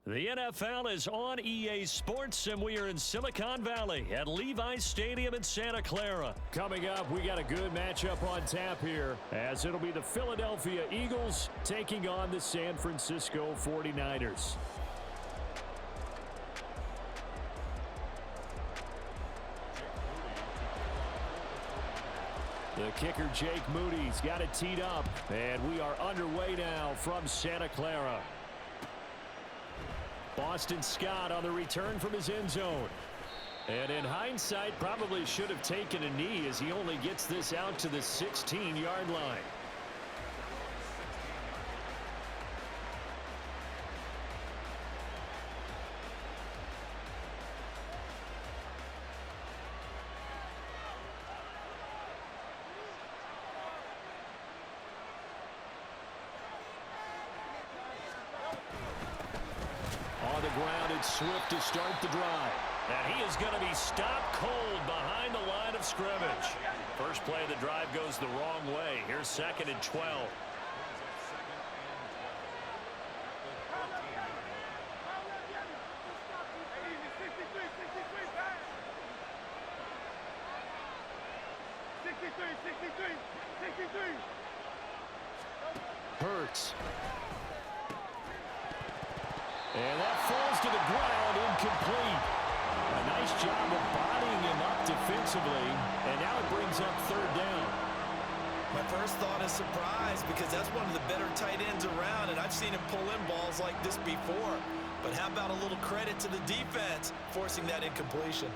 The NFL is on EA Sports, and we are in Silicon Valley at Levi's Stadium in Santa Clara. Coming up, we got a good matchup on tap here, as it'll be the Philadelphia Eagles taking on the San Francisco 49ers. The kicker, Jake Moody's got it teed up, and we are underway now from Santa Clara. Boston Scott on the return from his end zone. And in hindsight, probably should have taken a knee as he only gets this out to the 16-yard line. On the ground, it's Swift to start the drive. And he is going to be stopped cold behind the line of scrimmage. First play of the drive goes the wrong way. Here's 2nd and 12. Hurts. And that falls to the ground, incomplete. A nice job of bodying him up defensively, and now it brings up 3rd down. My first thought is surprise, because that's one of the better tight ends around, and I've seen him pull in balls like this before. But how about a little credit to the defense forcing that incompletion?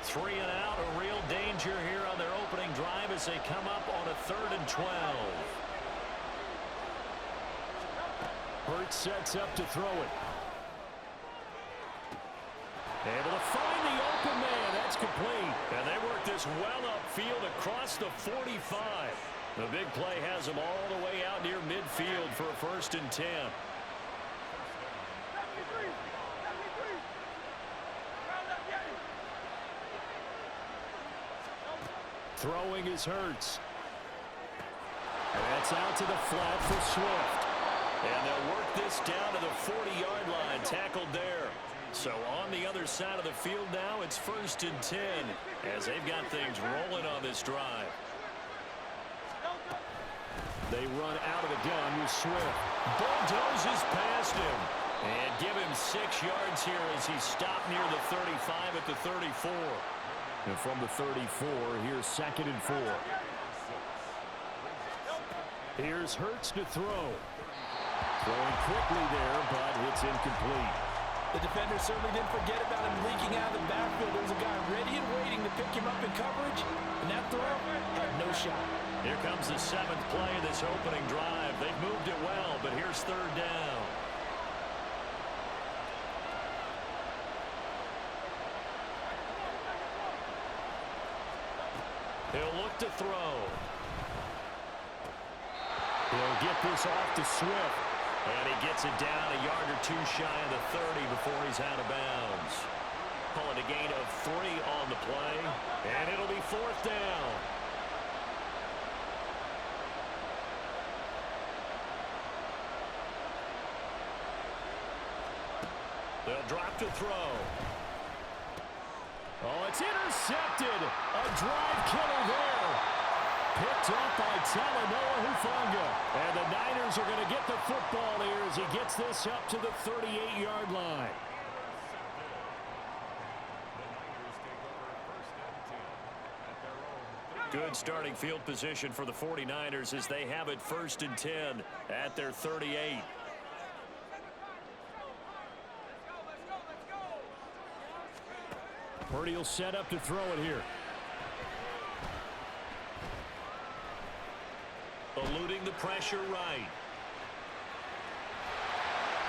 Three and out, a real danger here on their opening drive as they come up on a 3rd and 12. Hurts sets up to throw it. Able to find the open man. That's complete. And they work this well upfield across the 45. The big play has them all the way out near midfield for a 1st and 10. Throwing is Hurts. And that's out to the flat for Swift. And they'll work this down to the 40-yard line, tackled there. So on the other side of the field now, it's 1st and 10 as they've got things rolling on this drive. They run out of the gun with Swift. Bulldozes past him. And give him 6 yards here as he's stopped near the 35 at the 34. And from the 34, here's 2nd and 4. Here's Hurts to throw. Throwing quickly there, but it's incomplete. The defender certainly didn't forget about him leaking out of the backfield. There was a guy ready and waiting to pick him up in coverage, and that throw had no shot. Here comes the 7th play of this opening drive. They've moved it well, but here's 3rd down. He'll look to throw. He'll get this off to Swift. And he gets it down a yard or 2 shy of the 30 before he's out of bounds. Calling a gain of 3 on the play. And it'll be 4th down. They'll drop to throw. Oh, it's intercepted. A drive killer there. Picked up by Talanoa Hufanga. And the Niners are going to get the football here as he gets this up to the 38-yard line. Good starting field position for the 49ers as they have it 1st and 10 at their 38. Purdy will set up to throw it here. Eluding the pressure right.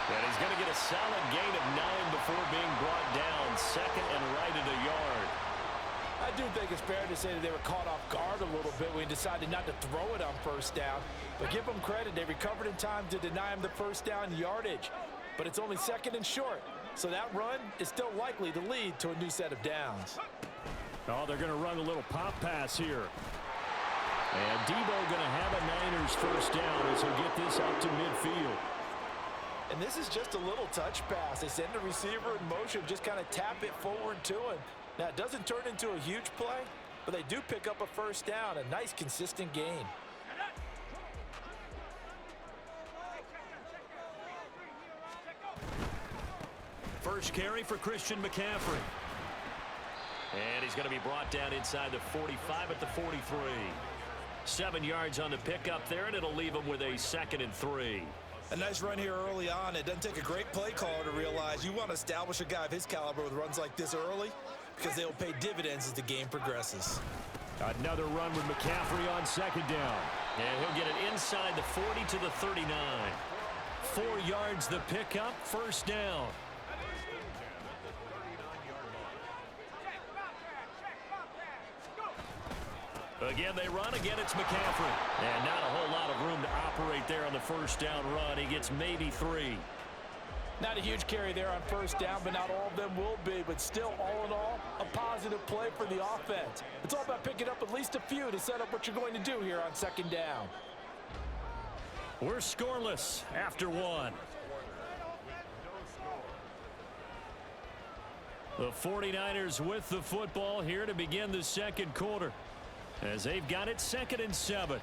And he's going to get a solid gain of 9 before being brought down. 2nd and right at a yard. I do think it's fair to say that they were caught off guard a little bit when he decided not to throw it on 1st down. But give them credit, they recovered in time to deny him the 1st down yardage. But it's only 2nd and short. So that run is still likely to lead to a new set of downs. Oh, they're going to run a little pop pass here. And Debo going to have a Niners first down as he'll get this up to midfield. And this is just a little touch pass. They send the receiver in motion, just kind of tap it forward to him. Now, it doesn't turn into a huge play, but they do pick up a first down, a nice, consistent gain. First carry for Christian McCaffrey. And he's going to be brought down inside the 45 at the 43. 7 yards on the pickup there, and it'll leave him with a 2nd and 3. A nice run here early on. It doesn't take a great play caller to realize you want to establish a guy of his caliber with runs like this early because they'll pay dividends as the game progresses. Another run with McCaffrey on 2nd down. And he'll get it inside the 40 to the 39. 4 yards the pickup, first down. Again, they run. Again, it's McCaffrey. And not a whole lot of room to operate there on the first down run. He gets maybe 3. Not a huge carry there on first down, but not all of them will be. But still, all in all, a positive play for the offense. It's all about picking up at least a few to set up what you're going to do here on 2nd down. We're scoreless after 1. The 49ers with the football here to begin the 2nd quarter, as they've got it 2nd and 7.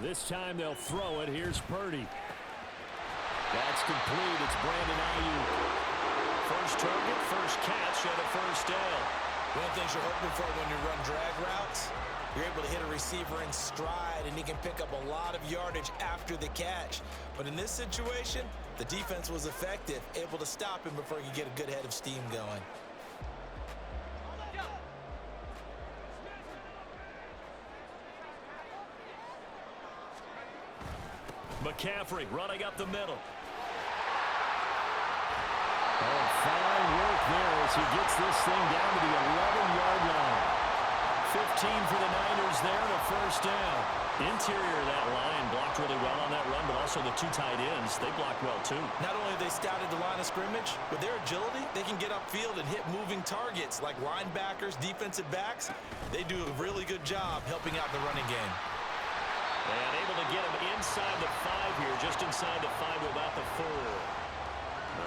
This time they'll throw it. Here's Purdy. That's complete. It's Brandon Aiyuk. First target, first catch, and a first down. One of the things you're hoping for when you run drag routes, you're able to hit a receiver in stride, and he can pick up a lot of yardage after the catch. But in this situation, the defense was effective, able to stop him before he could get a good head of steam going. McCaffrey running up the middle. Oh, fine work there as he gets this thing down to the 11-yard line. 15 for the Niners there and a first down. Interior of that line blocked really well on that run, but also the 2 tight ends, they blocked well too. Not only have they scouted the line of scrimmage, with their agility, they can get upfield and hit moving targets like linebackers, defensive backs. They do a really good job helping out the running game. And able to get him inside the 5 here, just inside the 5 with about the 4.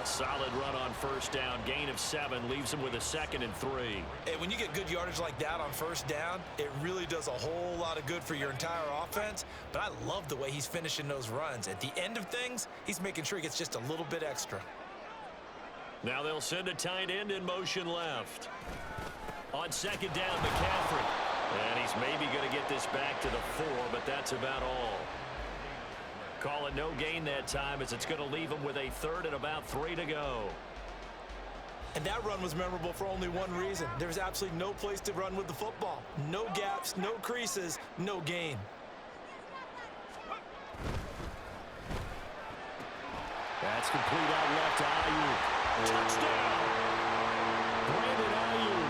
A solid run on first down, gain of 7, leaves him with a 2nd and 3. Hey, when you get good yardage like that on first down, it really does a whole lot of good for your entire offense. But I love the way he's finishing those runs. At the end of things, he's making sure he gets just a little bit extra. Now they'll send a tight end in motion left. On 2nd down, McCaffrey. And he's maybe going to get this back to the 4, but that's about all. Call it no gain that time, as it's going to leave him with a 3rd and about 3 to go. And that run was memorable for only one reason. There was absolutely no place to run with the football. No gaps, no creases, no gain. That's complete out left to Aiyuk. Touchdown! Brandon Aiyuk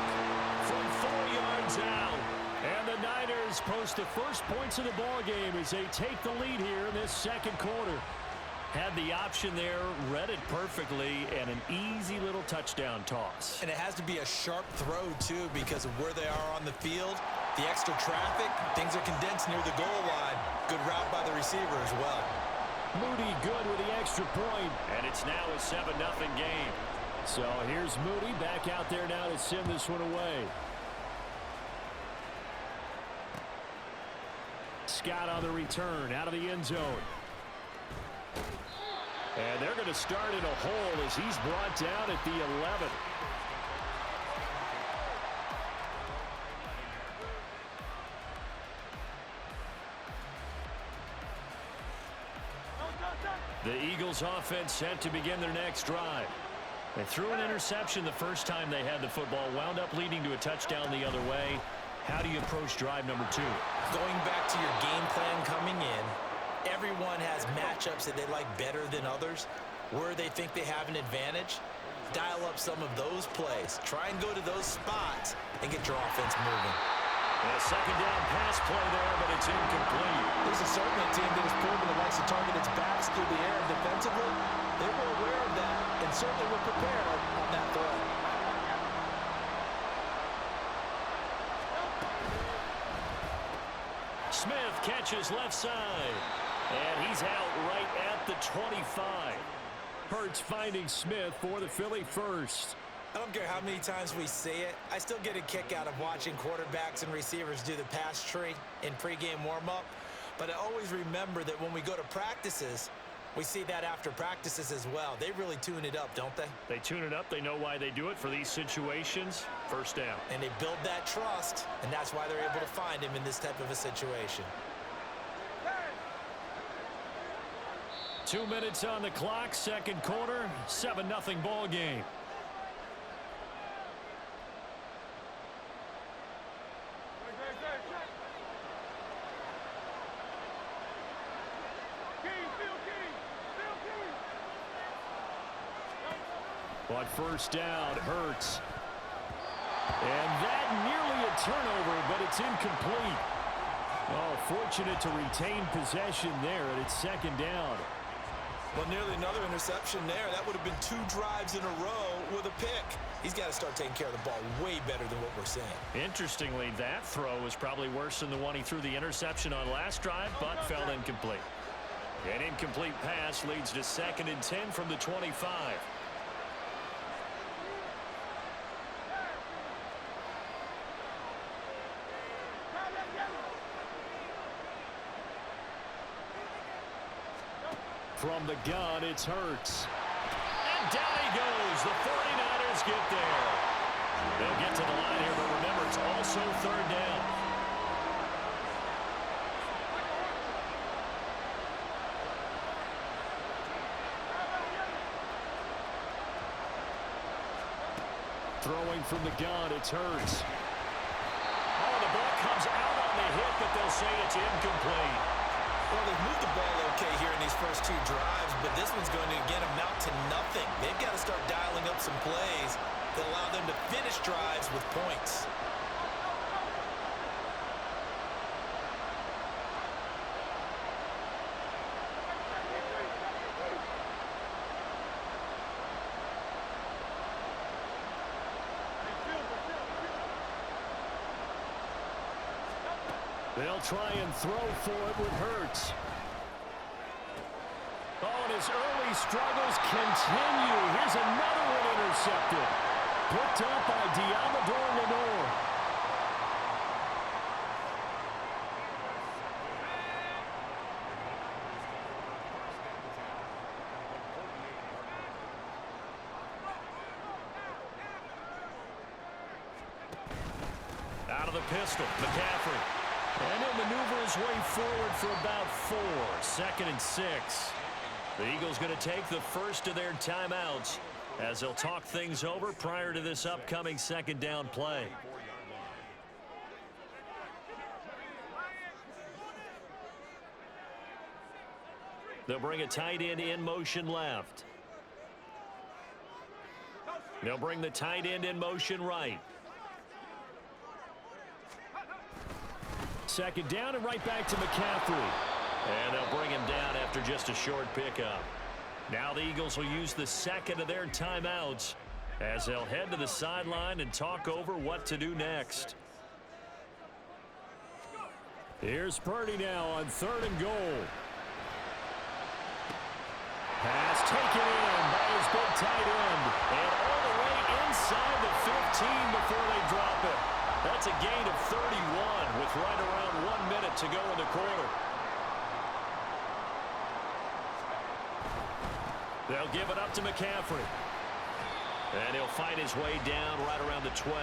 from 4 yards out. And the Niners post the first points of the ball game as they take the lead here in this 2nd quarter. Had the option there, read it perfectly, and an easy little touchdown toss. And it has to be a sharp throw, too, because of where they are on the field. The extra traffic, things are condensed near the goal line. Good route by the receiver as well. Moody good with the extra point. And it's now a 7-0 game. So here's Moody back out there now to send this one away. Scott on the return out of the end zone. And they're going to start in a hole as he's brought down at the 11. The Eagles offense set to begin their next drive. They threw an interception the first time they had the football, wound up leading to a touchdown the other way. How do you approach drive number 2? Going back to your game plan coming in, everyone has matchups that they like better than others, where they think they have an advantage. dial up some of those plays. Try and go to those spots and get your offense moving. A second down pass play there, but it's incomplete. This is certainly a team that has proven it likes to target its backs through the air defensively. They were aware of that and certainly were prepared on that throw. Smith catches left side, and he's out right at the 25. Hurts finding Smith for the Philly first. I don't care how many times we see it. I still get a kick out of watching quarterbacks and receivers do the pass tree in pregame warm-up. But I always remember that when we go to practices, we see that after practices as well. They really tune it up, don't they? They tune it up. They know why they do it for these situations. First down. And they build that trust, and that's why they're able to find him in this type of a situation. 2 minutes on the clock, second quarter, 7-0 ball game. On first down, Hurts. And that nearly a turnover, but it's incomplete. Oh, fortunate to retain possession there, and it's second down. Well, nearly another interception there. That would have been 2 drives in a row with a pick. He's got to start taking care of the ball way better than what we're seeing. Interestingly, that throw was probably worse than the one he threw the interception on last drive, but fell incomplete. An incomplete pass leads to 2nd and 10 from the 25. From the gun, it's Hurts. And down he goes. The 49ers get there. They'll get to the line here, but remember, it's also third down. Throwing from the gun, it's Hurts. Oh, the ball comes out on the hit, but they'll say it's incomplete. Well, they've moved the ball okay here in these first 2 drives, but this one's going to, again, amount to nothing. They've got to start dialing up some plays that allow them to finish drives with points. They'll try and throw for it with Hurts. Oh, and his early struggles continue. Here's another one intercepted. Picked up by Diamador Lenore. Out of the pistol, McCaffrey. And he'll maneuver his way forward for about 4. 2nd and 6. The Eagles going to take the first of their timeouts as they'll talk things over prior to this upcoming second down play. They'll bring a tight end in motion left. They'll bring the tight end in motion right. Second down and right back to McCaffrey. And they'll bring him down after just a short pickup. Now the Eagles will use the second of their timeouts as they'll head to the sideline and talk over what to do next. Here's Purdy now on 3rd and goal. Pass taken in by his big tight end. And all the way inside the 15 before they drop it. That's a gain of 31 with right around 1 minute to go in the quarter. They'll give it up to McCaffrey. And he'll fight his way down right around the 12.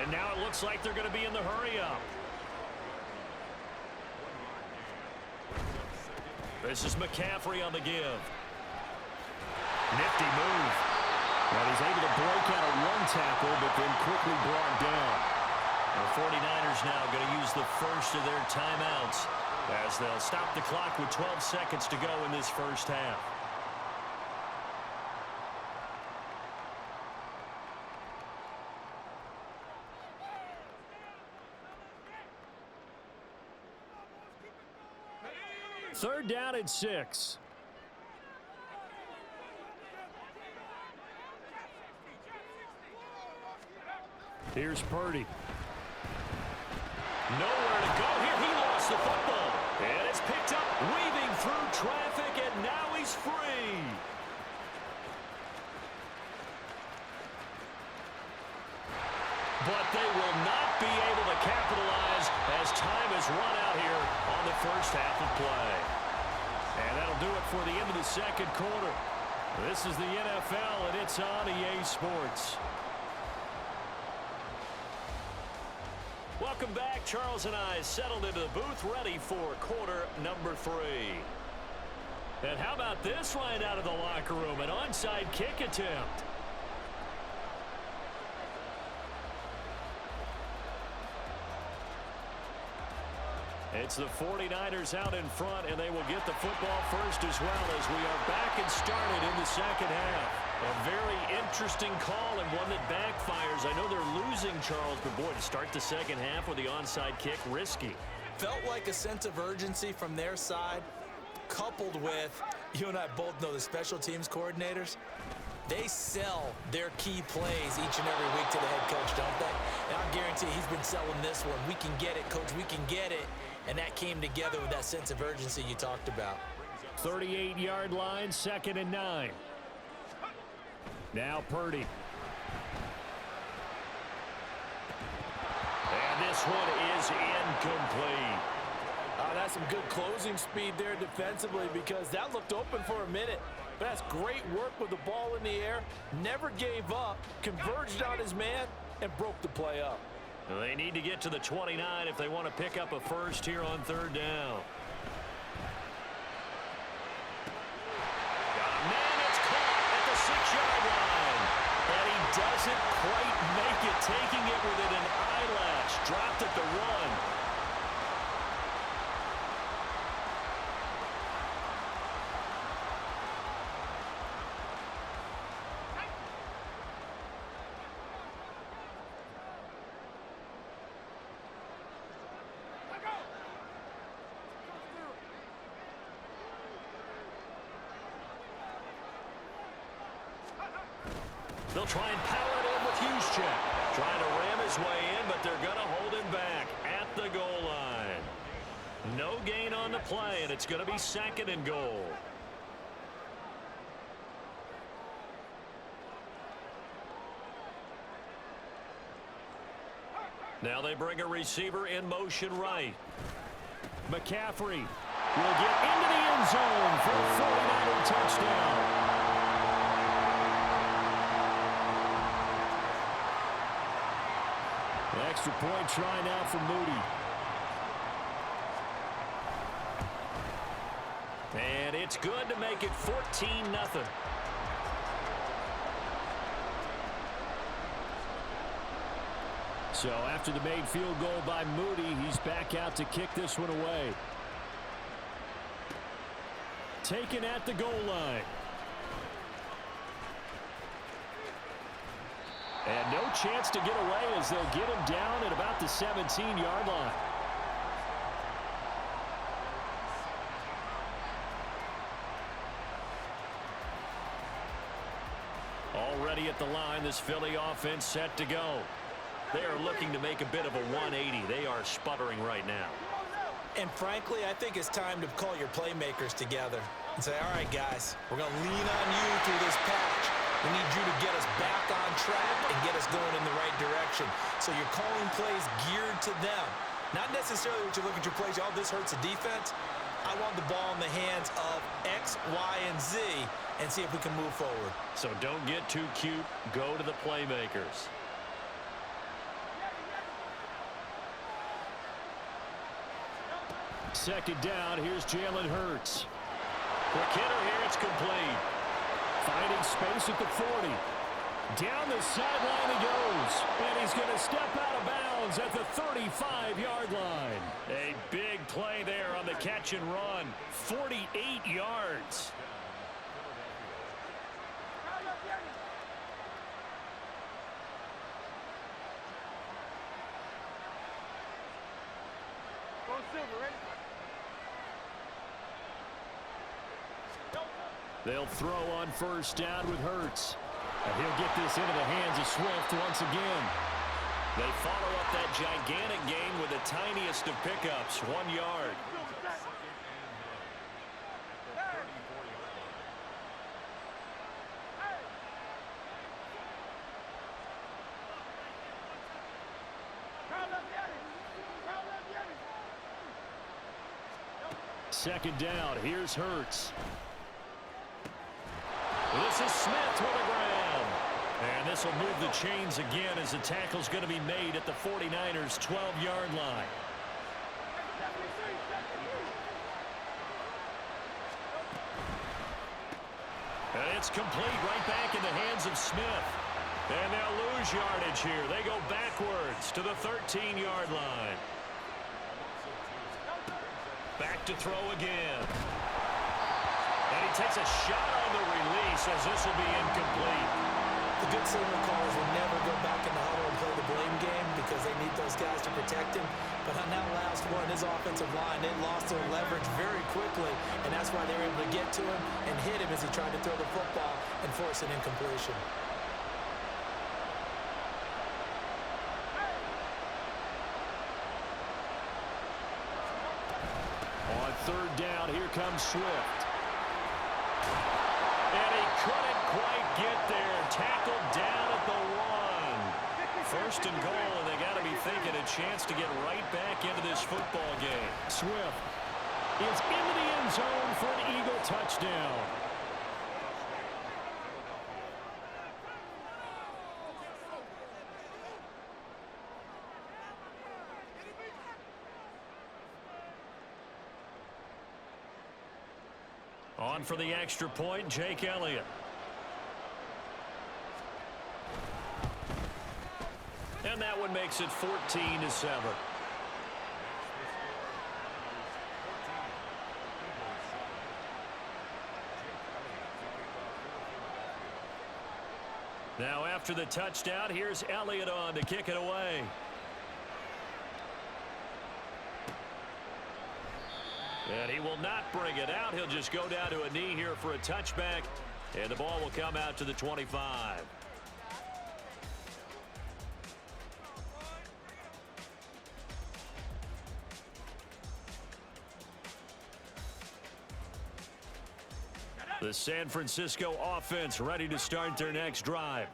And now it looks like they're going to be in the hurry-up. This is McCaffrey on the give. Nifty move. And he's able to break out of 1 tackle, but then quickly brought down. The 49ers now going to use the first of their timeouts as they'll stop the clock with 12 seconds to go in this first half. Third down and 6. Here's Purdy. Nowhere to go here. He lost the football. And it's picked up, weaving through traffic, and now he's free. But they will not be able to capitalize as time has run out here on the first half of play. And that'll do it for the end of the second quarter. This is the NFL, and it's on EA Sports. Welcome back. Charles and I settled into the booth, ready for quarter number 3. And how about this line out of the locker room? An onside kick attempt. It's the 49ers out in front, and they will get the football first as well as we are back and started in the second half. A very interesting call and one that backfires. I know they're losing, Charles, but boy, to start the second half with the onside kick, risky. Felt like a sense of urgency from their side, coupled with, you and I both know the special teams coordinators, they sell their key plays each and every week to the head coach, don't they? And I guarantee he's been selling this one. We can get it, coach, we can get it. And that came together with that sense of urgency you talked about. 38-yard line, 2nd and 9. Now Purdy. And this one is incomplete. That's some good closing speed there defensively because that looked open for a minute. But that's great work with the ball in the air. Never gave up, converged on his man, and broke the play up. They need to get to the 29 if they want to pick up a first here on 3rd down. Man, it's caught at the 6-yard line. And he doesn't quite make it, taking it within an eyelash. Dropped at the 1. They'll try and power it in with Juszczyk. Trying to ram his way in, but they're going to hold him back at the goal line. No gain on the play, and it's going to be 2nd and goal. Now they bring a receiver in motion right. McCaffrey will get into the end zone for a 49er touchdown. Extra point try now for Moody. And it's good to make it 14-0. So after the made field goal by Moody, he's back out to kick this one away. Taken at the goal line. And no chance to get away as they'll get him down at about the 17-yard line. Already at the line, this Philly offense set to go. They are looking to make a bit of a 180. They are sputtering right now. And frankly, I think it's time to call your playmakers together and say, all right, guys, we're going to lean on you through this patch. We need you to get us back on track and get us going in the right direction. So you're calling plays geared to them. Not necessarily what you look at your plays, oh, this hurts the defense. I want the ball in the hands of X, Y, and Z and see if we can move forward. So don't get too cute. Go to the playmakers. Second down, here's Jalen Hurts. Quick hitter here, it's complete. Finding space at the 40. Down the sideline he goes. And he's going to step out of bounds at the 35-yard line. A big play there on the catch and run. 48 yards. They'll throw on first down with Hurts. And he'll get this into the hands of Swift once again. They follow up that gigantic gain with the tiniest of pickups, 1 yard. Second down, here's Hurts. This is Smith with the ground. And this will move the chains again as the tackle's going to be made at the 49ers' 12-yard line. And it's complete right back in the hands of Smith. And they'll lose yardage here. They go backwards to the 13-yard line. Back to throw again. And he takes a shot on the release as this will be incomplete. The good signal callers will never go back in the huddle and play the blame game because they need those guys to protect him. But on that last one, his offensive line, they lost their leverage very quickly, and that's why they were able to get to him and hit him as he tried to throw the football and force an incompletion. On third down, here comes Swift. And he couldn't quite get there. Tackled down at the 1. First and goal, and they got to be thinking a chance to get right back into this football game. Swift is into the end zone for an Eagle touchdown. On for the extra point, Jake Elliott. And that one makes it 14-7. Now after the touchdown, here's Elliott on to kick it away. And he will not bring it out. He'll just go down to a knee here for a touchback. And the ball will come out to the 25. The San Francisco offense ready to start their next drive.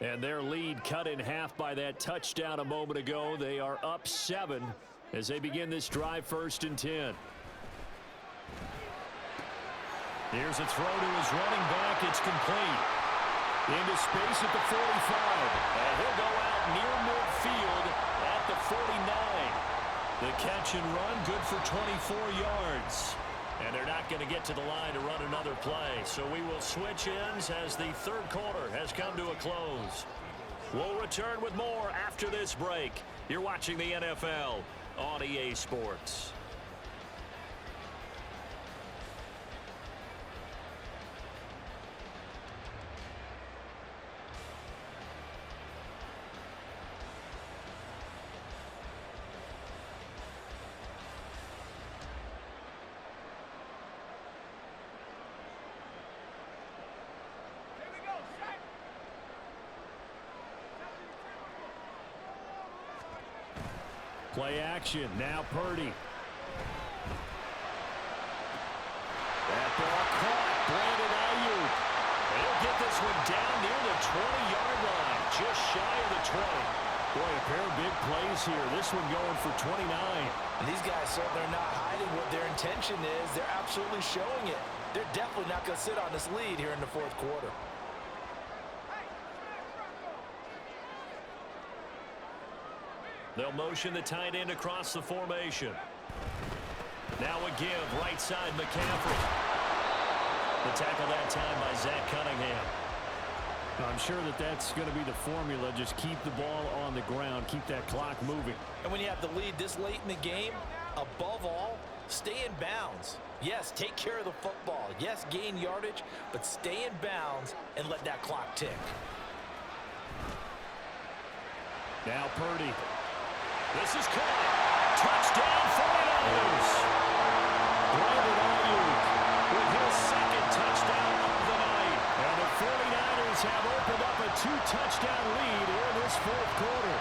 And their lead cut in half by that touchdown a moment ago. They are up 7 as they begin this drive, 1st and 10. Here's a throw to his running back. It's complete. Into space at the 45. And he'll go out near midfield at the 49. The catch and run good for 24 yards. And they're not going to get to the line to run another play. So we will switch ends as the third quarter has come to a close. We'll return with more after this break. You're watching the NFL on EA Sports. Play action. Now Purdy. That ball caught. Brandon Aiyuk. He'll get this one down near the 20-yard line. Just shy of the 20. Boy, a pair of big plays here. This one going for 29. And these guys, so they're not hiding what their intention is. They're absolutely showing it. They're definitely not going to sit on this lead here in the fourth quarter. They'll motion the tight end across the formation. Now a give, right side McCaffrey. The tackle that time by Zach Cunningham. I'm sure that that's going to be the formula. Just keep the ball on the ground. Keep that clock moving. And when you have the lead this late in the game, above all, stay in bounds. Yes, take care of the football. Yes, gain yardage, but stay in bounds and let that clock tick. Now Purdy. This is caught. Touchdown 49ers. Brandon Aiyuk with his second touchdown this fourth quarter.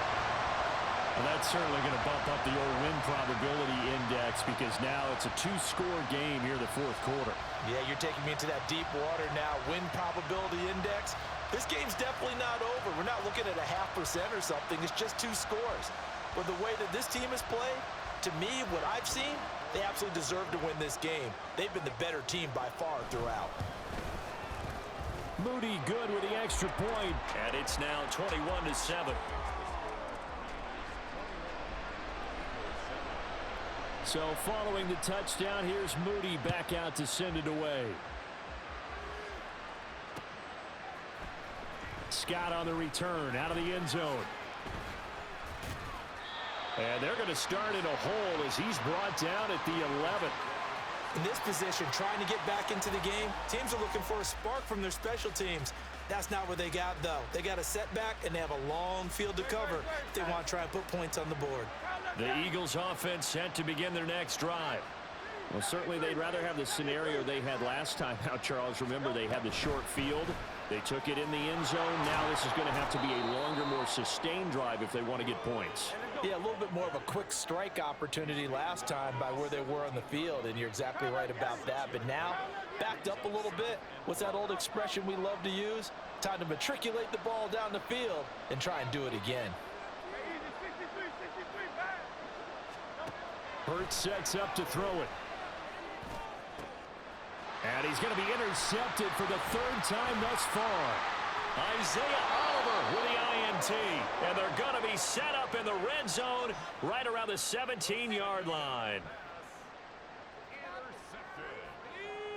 And that's certainly going to bump up the old win probability index because now it's a two-score game here in the fourth quarter. Yeah, you're taking me into that deep water now. Win probability index. This game's definitely not over. We're not looking at a 0.5% or something. It's just two scores. But the way that this team has played, to me, what I've seen, they absolutely deserve to win this game. They've been the better team by far throughout. Moody good with the extra point. And it's now 21-7. So following the touchdown, here's Moody back out to send it away. Scott on the return, out of the end zone. And they're going to start in a hole as he's brought down at the 11. In this position, trying to get back into the game, teams are looking for a spark from their special teams. That's not what they got, though. They got a setback, and they have a long field to cover if they want to try and put points on the board. The Eagles offense set to begin their next drive. Well, certainly they'd rather have the scenario they had last time out, Charles. Remember, they had the short field. They took it in the end zone. Now this is going to have to be a longer, more sustained drive if they want to get points. Yeah, a little bit more of a quick strike opportunity last time by where they were on the field, and you're exactly right about that. But now, backed up a little bit. What's that old expression we love to use? Time to matriculate the ball down the field and try and do it again. Hurts sets up to throw it. And he's going to be intercepted for the third time thus far. Isaiah Oliver with the INT. And they're going to be set up in the red zone right around the 17-yard line.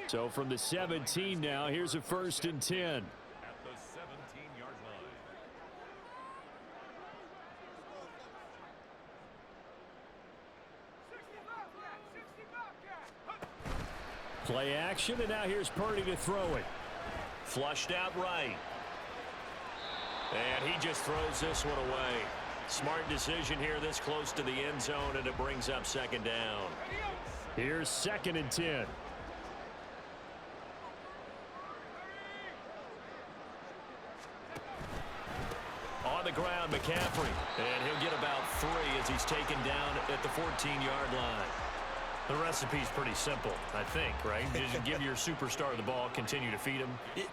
So from the 17 now, here's a 1st and 10. At the 17-yard line. Play action, and now here's Purdy to throw it. Flushed out right. And he just throws this one away. Smart decision here this close to the end zone, and it brings up 2nd down. Here's 2nd and 10. On the ground, McCaffrey. And he'll get about 3 as he's taken down at the 14-yard line. The recipe's pretty simple, I think, right? Just give your superstar the ball, continue to feed him.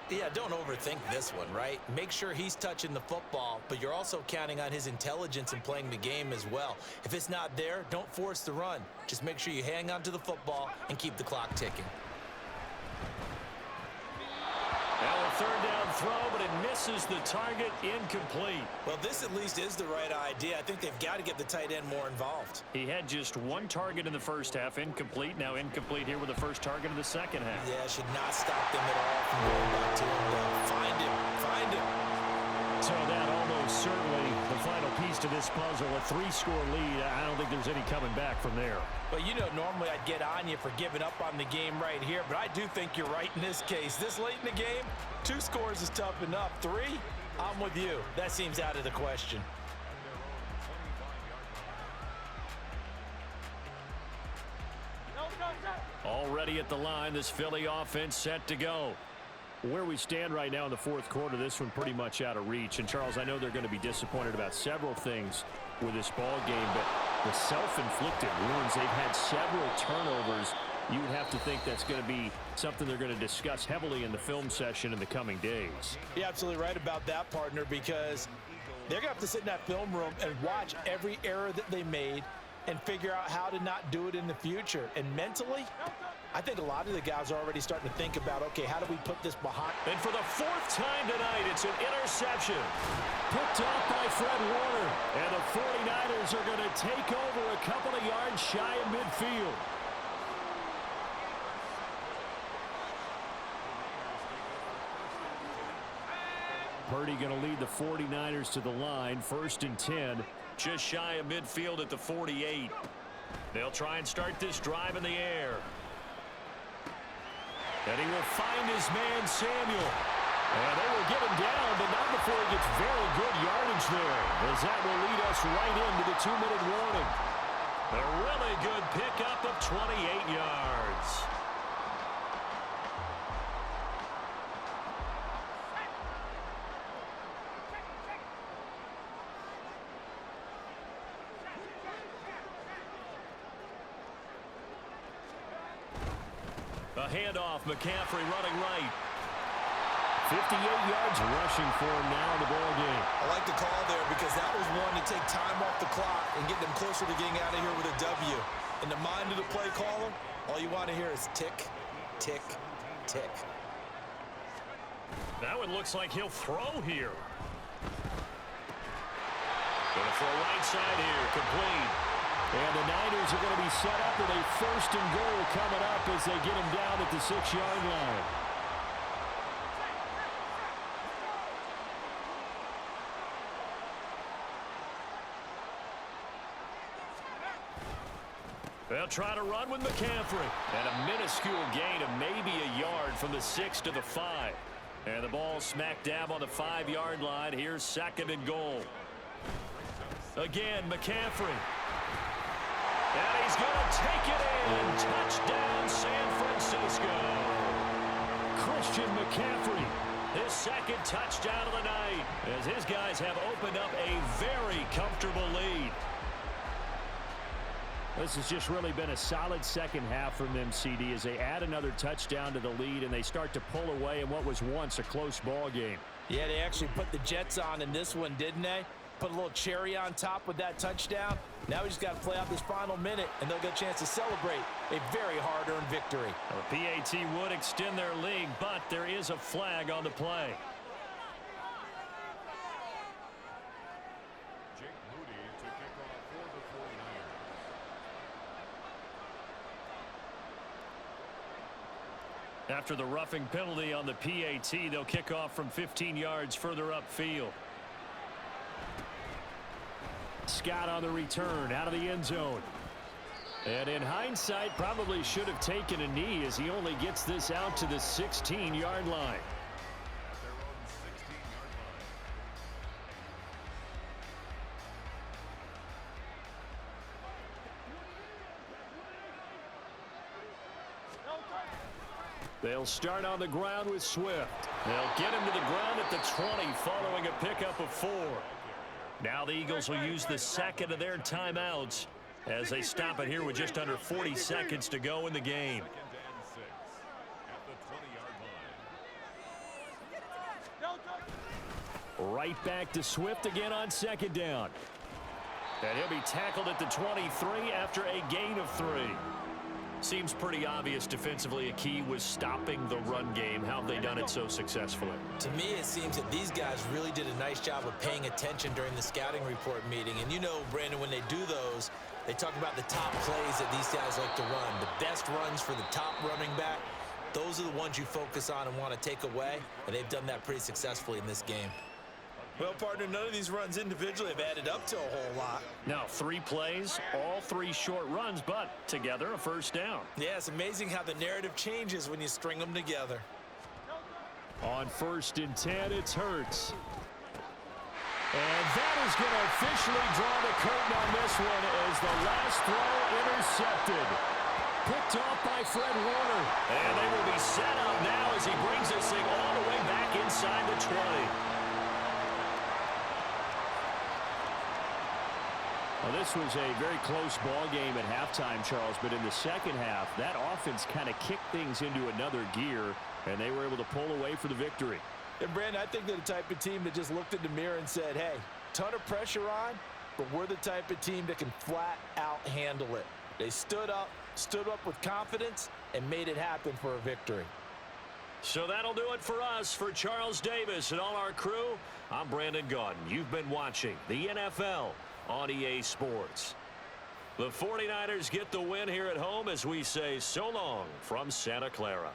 Yeah, don't overthink this one, right? Make sure he's touching the football, but you're also counting on his intelligence in playing the game as well. If it's not there, don't force the run. Just make sure you hang on to the football and keep the clock ticking. Now a 3rd down throw, but it misses the target, incomplete. Well, this at least is the right idea. I think they've got to get the tight end more involved. He had just 1 target in the first half, incomplete. Now incomplete here with the first target of the second half. Yeah, should not stop them at all from going back to him, though. Find him. Find him. So that almost certainly the final piece to this puzzle, a 3-score lead. I don't think there's any coming back from there. But you know, normally I'd get on you for giving up on the game right here, but I do think you're right in this case. This late in the game, 2 scores is tough enough. 3, I'm with you. That seems out of the question. Already at the line, this Philly offense set to go. Where we stand right now in the fourth quarter, this one pretty much out of reach. And, Charles, I know they're going to be disappointed about several things with this ball game, but the self-inflicted wounds, they've had several turnovers. You would have to think that's going to be something they're going to discuss heavily in the film session in the coming days. You're absolutely right about that, partner, because they're going to have to sit in that film room and watch every error that they made and figure out how to not do it in the future. And mentally, I think a lot of the guys are already starting to think about, okay, how do we put this behind? And for the 4th time tonight, it's an interception. Picked off by Fred Warner. And the 49ers are going to take over a couple of yards shy of midfield. Purdy going to lead the 49ers to the line, 1st and 10. Just shy of midfield at the 48. They'll try and start this drive in the air. And he will find his man, Samuel. And they will get him down, but not before he gets very good yardage there, as that will lead us right into the 2-minute warning. A really good pickup of 28 yards. A handoff, McCaffrey running right. 58 yards rushing for him now in the ball game. I like the call there because that was one to take time off the clock and get them closer to getting out of here with a W. In the mind of the play caller, all you want to hear is tick, tick, tick. That one looks like he'll throw here. Going to throw right side here, complete. And the Niners are going to be set up with a 1st and goal coming up as they get him down at the 6-yard line. They'll try to run with McCaffrey. And a minuscule gain of maybe a yard from the 6 to the 5. And the ball smack dab on the 5-yard line. Here's 2nd and goal. Again, McCaffrey. And he's going to take it in. Touchdown, San Francisco. Christian McCaffrey. His 2nd touchdown of the night as his guys have opened up a very comfortable lead. This has just really been a solid second half from them, CD, as they add another touchdown to the lead and they start to pull away in what was once a close ball game. Yeah, they actually put the Jets on in this one, didn't they? Put a little cherry on top with that touchdown. Now we just got to play out this final minute, and they'll get a chance to celebrate a very hard-earned victory. The PAT would extend their lead, but there is a flag on the play. After the roughing penalty on the PAT, they'll kick off from 15 yards further upfield. Scott on the return out of the end zone. And in hindsight, probably should have taken a knee as he only gets this out to the 16-yard line. They'll start on the ground with Swift. They'll get him to the ground at the 20 following a pickup of 4. Now the Eagles will use the 2nd of their timeouts as they stop it here with just under 40 seconds to go in the game. Right back to Swift again on 2nd down. And he'll be tackled at the 23 after a gain of 3. Seems pretty obvious defensively a key was stopping the run game. How have they done it so successfully? To me, it seems that these guys really did a nice job of paying attention during the scouting report meeting. And you know, Brandon, when they do those, they talk about the top plays that these guys like to run. The best runs for the top running back, those are the ones you focus on and want to take away. And they've done that pretty successfully in this game. Well, partner, none of these runs individually have added up to a whole lot. Now 3 plays, all 3 short runs, but together a 1st down. Yeah, it's amazing how the narrative changes when you string them together. On 1st and 10, it's Hurts. And that is going to officially draw the curtain on this one as the last throw intercepted. Picked off by Fred Warner. And they will be set up now as he brings this thing all the way back inside the 20. Well, this was a very close ball game at halftime, Charles, but in the second half, that offense kind of kicked things into another gear, and they were able to pull away for the victory. And, Brandon, I think they're the type of team that just looked in the mirror and said, hey, ton of pressure on, but we're the type of team that can flat out handle it. They stood up with confidence, and made it happen for a victory. So that'll do it for us. For Charles Davis and all our crew, I'm Brandon Gaudin. You've been watching the NFL on EA Sports. The 49ers get the win here at home as we say so long from Santa Clara.